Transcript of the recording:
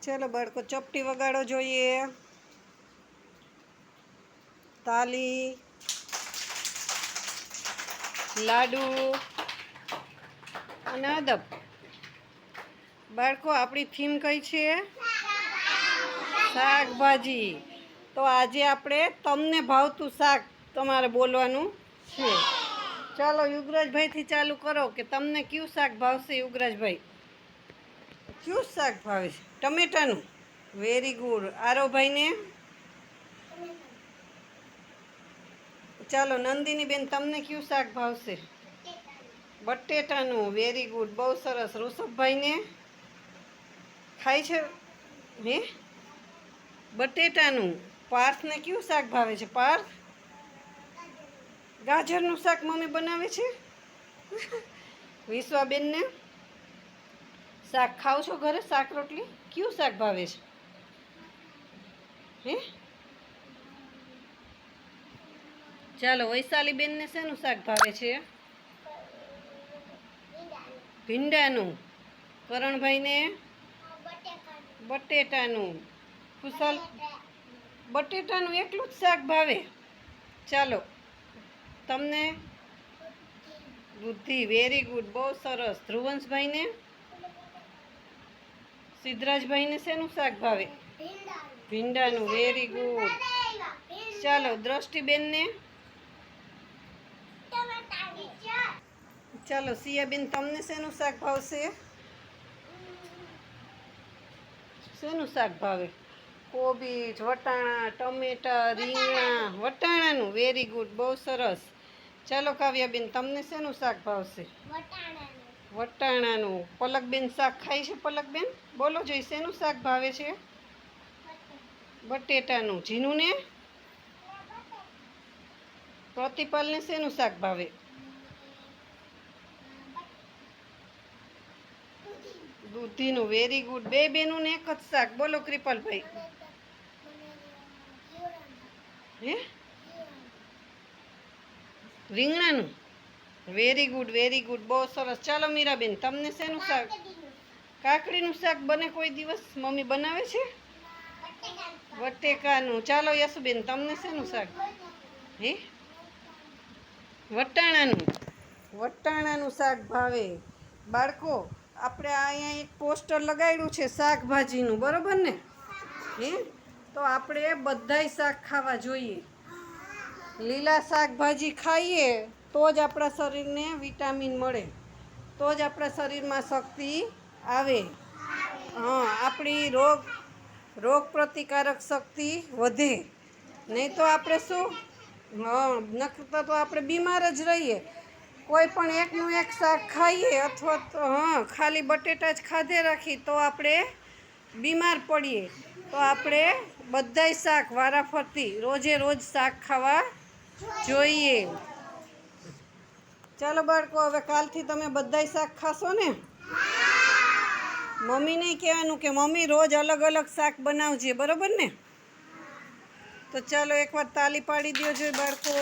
चलो बाळको चपटी वगाड़ो जोईए। ताली, लाडू અને અદબ। બાળકો આપણી થીમ કઈ છે? શાકભાજી। તો આજે આપણે તમને ભાવતું શાક તમારે બોલવાનું છે। ચાલો યુગરાજભાઈથી ચાલુ કરો કે તમને કયું શાક ભાવશે? યુગરાજભાઈ, કયું શાક ભાવે છે? ટમેટાનું। Very good. આરવભાઈને? ચાલો નંદિની બેન, તમને કયું શાક ભાવશે? બટેટાનું। વેરી ગુડ, બહુ સરસ। ઋષભભાઈને ખાય છે હે બટેટાનું। પાર્થને કયું શાક ભાવે છે? પાર્થ ગાજરનું શાક મમ્મી બનાવે છે। વિશ્વાબેનને શાક ખાવ છો ઘરે? શાક રોટલી કયું શાક ભાવે છે? હે ચાલો વૈશાલીબેનને શેનું શાક ભાવે છે? ભીંડાનું। કરણભાઈને બટેટાનું। કુશલ બટેટાનું એકલું જ શાક ભાવે। ચાલો તમને બુદ્ધિ, વેરી ગુડ, બહુ સરસ। ધ્રુવંશભાઈને? સિદ્ધરાજભાઈને શેનું શાક ભાવે? ભીંડાનું। Very good. ચાલો દ્રષ્ટિબેનને? ચાલો સિયાબેન, તમને શેનું શાક ભાવશે? શેનું શાક ભાવે? કોબીજ, વટાણા, ટમેટા, રીંગણા, વટાણાનું। વેરી ગુડ, બહુ સરસ। ચાલો કાવ્યાબેન, તમને શેનું શાક ભાવશે? વટાણાનું। પલકબેન શાક ખાય છે? પલકબેન બોલો જોઈ, શેનું શાક ભાવે છે? બટેટાનું। જીનુને? પ્રતિપાલને શેનું શાક ભાવે? દૂધીનું। Very good. બે બેનું એક જ શાક। બોલો કૃપાલભાઈ? હે રીંગણાનું। વેરી ગુડ, વેરી ગુડ, બહુ સરસ। ચાલો મીરાબેન, તમને શેનું શાક? કાકડીનું શાક બને કોઈ દિવસ? મમ્મી બનાવે છે? બટેકાનું। ચાલો યશુબેન, તમને શેનું શાક? હે વટાણાનું। વટાણાનું શાક ભાવે। બાળકો આપણે અહીંયા એક પોસ્ટર લગાડ્યું છે શાકભાજીનું, બરોબર ને? હે તો આપણે બધાય શાક ખાવા જોઈએ। લીલા શાકભાજી ખાઈએ તો જ આપણા શરીરને વિટામિન મળે, તો જ આપણા શરીરમાં શક્તિ આવે। આપણી રોગ પ્રતિકારક શક્તિ વધે। નહીં તો આપણે શું નકર તો આપણે બીમાર જ રહીએ। કોઈ પણ એકનું એક શાક ખાઈએ અથવા તો ખાલી બટેટા જ ખાધે રાખી તો આપણે બીમાર પડીએ। તો આપણે બધાય શાક વારાફરતી રોજે રોજ શાક ખાવા જોઈએ। ચાલો બાળકો, હવે કાલથી તમે બધાય શાક ખાશો ને? મમ્મીને કહેવાનું કે મમ્મી રોજ અલગ અલગ શાક બનાવજે, બરોબર ને? તો ચાલો એકવાર તાલી પાડી દો જોઈએ બાળકો।